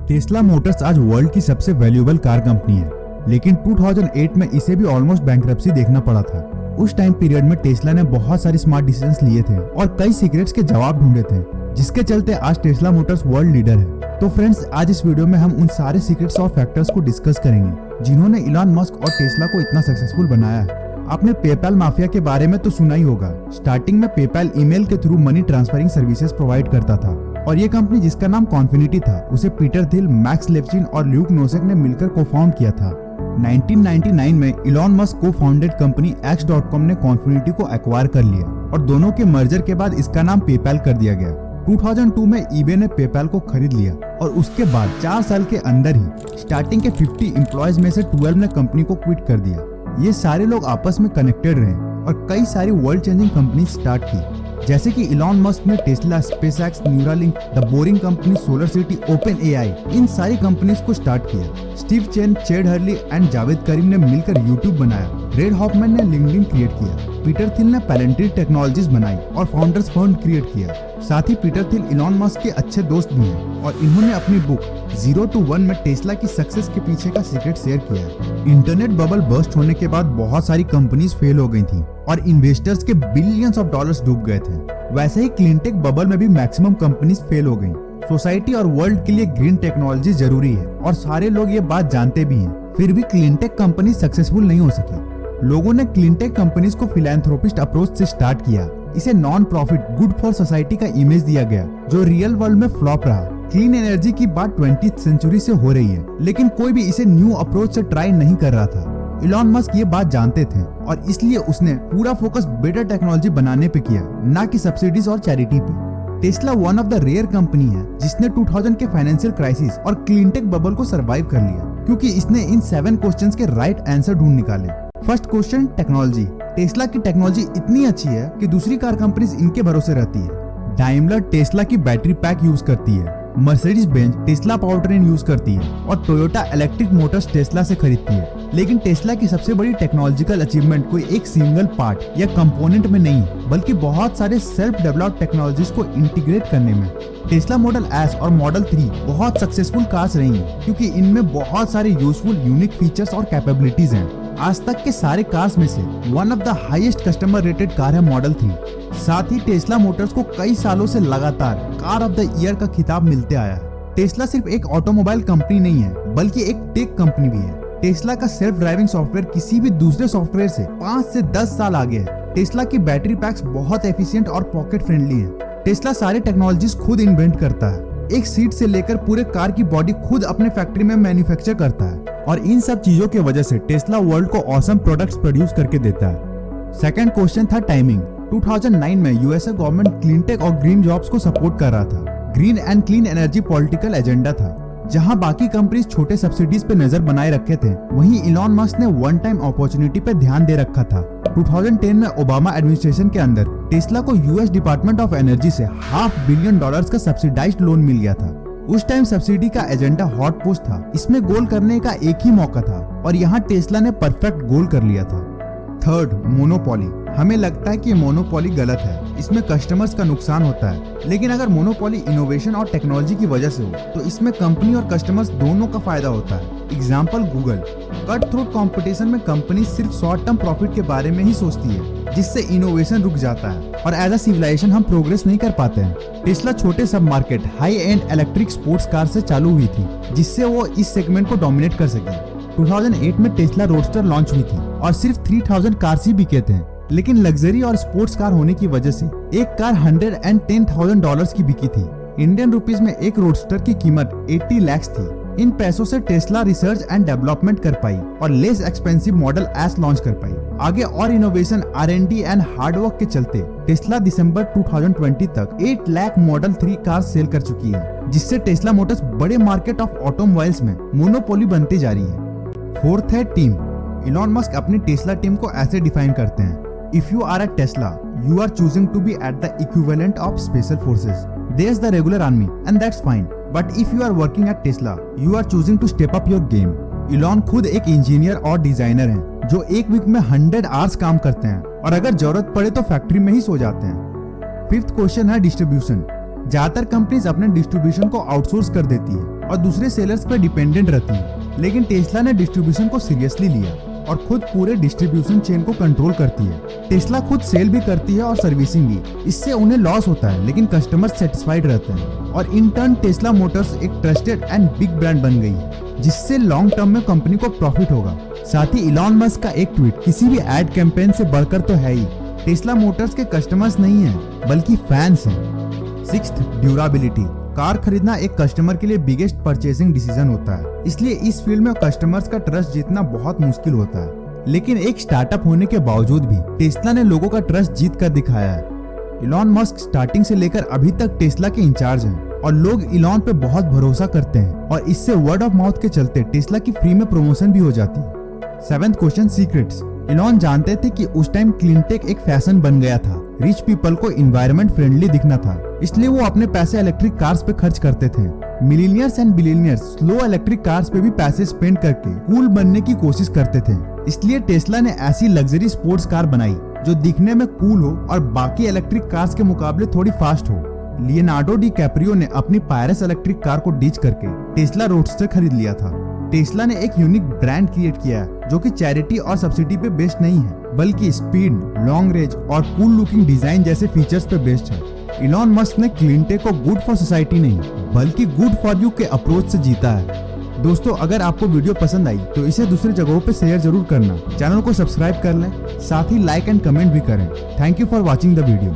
Tesla Motors आज world की सबसे वैल्यूएबल कार कंपनी है, लेकिन 2008 में इसे भी ऑलमोस्ट बैंकरप्सी देखना पड़ा था। उस टाइम पीरियड में टेस्ला ने बहुत सारे स्मार्ट डिसीजंस लिए थे और कई सीक्रेट्स के जवाब ढूंढे थे, जिसके चलते आज टेस्ला मोटर्स वर्ल्ड लीडर है। तो फ्रेंड्स, आज इस वीडियो में हम उन सारे सीक्रेट्स और फैक्टर्स को डिस्कस करेंगे जिन्होंने इलॉन मस्क और टेस्ला को इतना सक्सेसफुल बनाया है। आपने पेपैल माफिया के बारे में तो सुना ही होगा। स्टार्टिंग में पेपैल ईमेल के through money transferring services provide करता था और ये कंपनी जिसका नाम कॉन्फिनिटी था, उसे पीटर थिल, मैक्स लेफ्चिन और ल्यूक नोसेक ने मिलकर को-फाउंड किया था। 1999 में इलॉन मस्क को फाउंडेड कंपनी X.com ने कॉन्फिनिटी को एक्वायर कर लिया और दोनों के मर्जर के बाद इसका नाम पेपैल कर दिया गया। 2002 में eBay ने पेपैल को खरीद लिया और उसके बाद 4 साल के अंदर ही स्टार्टिंग के 50 एम्प्लॉयज में से 12 ने कंपनी को क्विट कर दिया। ये सारे लोग आपस में कनेक्टेड रहे और कई सारी वर्ल्ड चेंजिंग कंपनी स्टार्ट की, जैसे कि इलॉन मस्क ने Tesla, SpaceX, Neuralink, the Boring Company, SolarCity, OpenAI, इन सारी कंपनीज को स्टार्ट किया। Steve Chen, Chad Hurley and Jawed Karim ने मिलकर यूट्यूब बनाया। रेड हॉफमैन ने लिंक्डइन क्रिएट किया। पीटर थिल ने पैलेंट्री टेक्नोलॉजीज बनाई और फाउंडर्स फंड क्रिएट किया। साथ ही पीटर थिल इलॉन मस्क के अच्छे दोस्त भी हैं और इन्होंने अपनी बुक 0 to 1 में टेस्ला की सक्सेस के पीछे का सीक्रेट शेयर किया है। इंटरनेट बबल बर्स्ट होने के बाद बहुत सारी कंपनीज फेल हो गई थी और इन्वेस्टर्स के बिलियंस ऑफ डॉलर्स डूब गए थे। वैसे ही क्लीनटेक बबल में भी मैक्सिमम कंपनीज फेल हो गई। सोसाइटी और वर्ल्ड के लिए ग्रीन टेक्नोलॉजी जरूरी है और सारे लोग ये बात जानते भी हैं। फिर भी क्लीनटेक कंपनी सक्सेसफुल नहीं हो सकी। लोगों ने क्लीनटेक कंपनीज को फिलैंथ्रोपिस्ट अप्रोच से स्टार्ट किया। इसे non profit, good for society का इमेज दिया गया, जो रियल वर्ल्ड में फ्लॉप रहा। क्लीन एनर्जी की बात 20th सेंचुरी से हो रही है, लेकिन कोई भी इसे न्यू अप्रोच से ट्राई नहीं कर रहा था। इलॉन मस्क ये बात जानते थे और इसलिए उसने पूरा फोकस बेटर टेक्नोलॉजी बनाने पे किया, ना कि सब्सिडीज और चैरिटी पे। Tesla one of the rare company है जिसने 2000 के फाइनेंशियल क्राइसिस और क्लीनटेक बबल को सरवाइव कर लिया, क्योंकि इसने इन 7 क्वेश्चंस के राइट आंसर ढूंढ निकाले। First question, technology. टेस्ला की टेक्नोलॉजी इतनी अच्छी है कि दूसरी कार कंपनीज इनके भरोसे रहती है। डाइमलर टेस्ला की बैटरी पैक यूज करती है, Mercedes Benz Tesla powertrain use करती है और टोयोटा इलेक्ट्रिक मोटर्स टेस्ला से खरीदती है। लेकिन टेस्ला की सबसे बड़ी टेक्नोलॉजिकल अचीवमेंट कोई एक सिंगल पार्ट या कंपोनेंट में नहीं, बल्कि बहुत सारे सेल्फ डेवलप्ड टेक्नोलॉजीज को इंटीग्रेट करने में। टेस्ला मॉडल एस और मॉडल 3 बहुत सक्सेसफुल कार्स रही हैं, क्योंकि इनमें बहुत सारे यूजफुल यूनिक फीचर्स और कैपेबिलिटीज हैं। आज तक के सारे कार्स में से one of the highest customer rated car है मॉडल 3। साथ ही टेस्ला मोटर्स को कई सालों से लगातार कार ऑफ द ईयर का खिताब मिलते आया है। टेस्ला सिर्फ एक ऑटोमोबाइल कंपनी नहीं है, बल्कि एक टेक कंपनी भी है। टेस्ला का सेल्फ ड्राइविंग सॉफ्टवेयर किसी भी दूसरे सॉफ्टवेयर से 5 से 10 साल आगे है। टेस्ला की बैटरी पैक्स बहुत एफिशिएंट और पॉकेट फ्रेंडली है। टेस्ला सारे टेक्नोलॉजीज खुद इन्वेंट करता है। एक सीट से लेकर पूरे कार की बॉडी खुद अपने फैक्ट्री में मैन्युफैक्चर करता है और इन सब चीजों की वजह से टेस्ला वर्ल्ड को ऑसम प्रोडक्ट्स प्रोड्यूस करके देता है। सेकंड क्वेश्चन था टाइमिंग। 2009 में यूएसए गवर्नमेंट क्लीनटेक और ग्रीन जॉब्स को सपोर्ट कर रहा था। Green and clean energy political agenda था। जहां बाकी कंपनीज छोटे सब्सिडीज पे नजर बनाए रखे थे, वहीं इलॉन मस्क ने वन टाइम अपॉर्चुनिटी पे ध्यान दे रखा था। 2010 में ओबामा एडमिनिस्ट्रेशन के अंदर टेस्ला को यूएस डिपार्टमेंट ऑफ एनर्जी से $500 बिलियन का सब्सिडाइज्ड लोन मिल गया था। उस टाइम सब्सिडी का एजेंडा हॉट पोस्ट था। इसमें गोल करने का एक ही मौका था और यहाँ टेस्ला ने परफेक्ट गोल कर लिया था। Third, monopoly. हमें लगता है कि मोनोपोली गलत है, इसमें कस्टमर्स का नुकसान होता है। लेकिन अगर मोनोपोली इनोवेशन और टेक्नोलॉजी की वजह से हो, तो इसमें कंपनी और कस्टमर्स दोनों का फायदा होता है। Example Google. Cut throat competition में कंपनी सिर्फ शॉर्ट टर्म प्रॉफिट के बारे में ही सोचती है, जिससे इनोवेशन रुक जाता है और एज अ सिविलाइजेशन हम प्रोग्रेस नहीं कर पाते हैं। टेस्ला छोटे सब market high and electric sports car से चालू हुई थी, जिससे वो इस सेगमेंट को डोमिनेट कर सके। 2008 में टेस्ला रोडस्टर लॉन्च हुई थी और सिर्फ 3000 कार्स ही बिके थे। लेकिन लग्जरी और स्पोर्ट्स कार होने की वजह से एक कार $110,000 की बिकी थी। इंडियन रुपीस में एक रोडस्टर की कीमत 80 लाख थी। इन पैसों से टेस्ला रिसर्च एंड डेवलपमेंट कर पाई और less expensive model S launch कर पाई। आगे और इनोवेशन, R&D एंड हार्डवर्क के चलते टेस्ला दिसंबर 2020 तक 8 लाख मॉडल 3 कार सेल कर चुकी है, जिससे टेस्ला मोटर्स बड़े मार्केट ऑफ ऑटोमोबाइल्स में मोनोपोली बनती जा रही है। फोर्थ है टीम। इलॉन मस्क अपनी टेस्ला टीम को ऐसे डिफाइन करते हैं: if you are a Tesla, you are choosing to be at the equivalent of special forces. There's the regular army and that's fine. But if you are working at Tesla, you are choosing to step up your game. Elon खुद एक engineer और designer हैं, जो एक week में 100 hours काम करते हैं और अगर जरूरत पड़े तो फैक्ट्री में ही सो जाते हैं। फिफ्थ क्वेश्चन है डिस्ट्रीब्यूशन। ज्यादातर कंपनीज अपने डिस्ट्रीब्यूशन को आउटसोर्स कर देती है, और दूसरे सेलर्स पर डिपेंडेंट रहती है। लेकिन टेस्ला ने डिस्ट्रीब्यूशन को सीरियसली लिया और खुद पूरे डिस्ट्रीब्यूशन चेन को कंट्रोल करती है। टेस्ला खुद सेल भी करती है और सर्विसिंग भी। इससे उन्हें लॉस होता है लेकिन कस्टमर सेटिस्फाइड रहते हैं और इन टर्न टेस्ला मोटर्स एक ट्रस्टेड एंड बिग ब्रांड बन गई है, जिससे लॉन्ग टर्म में कंपनी को प्रॉफिट होगा। साथ ही इलॉन मस्क का एक ट्वीट किसी भी एड कैंपेन से बढ़कर तो है ही। टेस्ला मोटर्स के कस्टमर्स नहीं हैं बल्कि फैंस हैं। Sixth, durability. कार खरीदना एक कस्टमर के लिए बिगेस्ट परचेसिंग डिसीजन होता है, इसलिए इस फील्ड में कस्टमर्स का ट्रस्ट जीतना बहुत मुश्किल होता है। लेकिन एक स्टार्टअप होने के बावजूद भी टेस्ला ने लोगों का ट्रस्ट जीत कर दिखाया है। इलॉन मस्क स्टार्टिंग से लेकर अभी तक टेस्ला के इंचार्ज हैं और लोग इलॉन पे बहुत भरोसा करते हैं और इससे वर्ड ऑफ माउथ के चलते टेस्ला की फ्री में प्रमोशन भी हो जाती है। Seventh question, secrets. इलॉन जानते थे कि उस टाइम क्लीनटेक एक फैशन बन गया था। रिच पीपल को एनवायरनमेंट फ्रेंडली दिखना था, इसलिए वो अपने पैसे इलेक्ट्रिक कार्स पे खर्च करते थे। Millionaires and billionaires slow electric cars पे भी पैसे स्पेंड करके कूल बनने की कोशिश करते थे। इसलिए टेस्ला ने ऐसी लग्जरी स्पोर्ट्स कार बनाई जो दिखने में कूल हो और बाकी इलेक्ट्रिक कार्स के मुकाबले थोड़ी फास्ट हो। लियोनार्डो डी कैप्रियो ने अपनी पायरस इलेक्ट्रिक कार को डीच करके टेस्ला रोडस्टर खरीद लिया था। टेस्ला ने एक यूनिक ब्रांड क्रिएट किया है जो कि चैरिटी और सब्सिडी पे बेस्ड नहीं है, बल्कि स्पीड, लॉन्ग रेंज और कूल लुकिंग डिजाइन जैसे फीचर्स पे बेस्ड है। इलॉन मस्क ने क्लीनटेक को गुड फॉर सोसाइटी नहीं बल्कि गुड फॉर यू के अप्रोच से जीता है। दोस्तों, अगर आपको वीडियो पसंद आई तो इसे दूसरे जगहों पे शेयर जरूर करना। चैनल को सब्सक्राइब कर लें, साथ ही लाइक एंड कमेंट भी करें। Thank you for watching the video.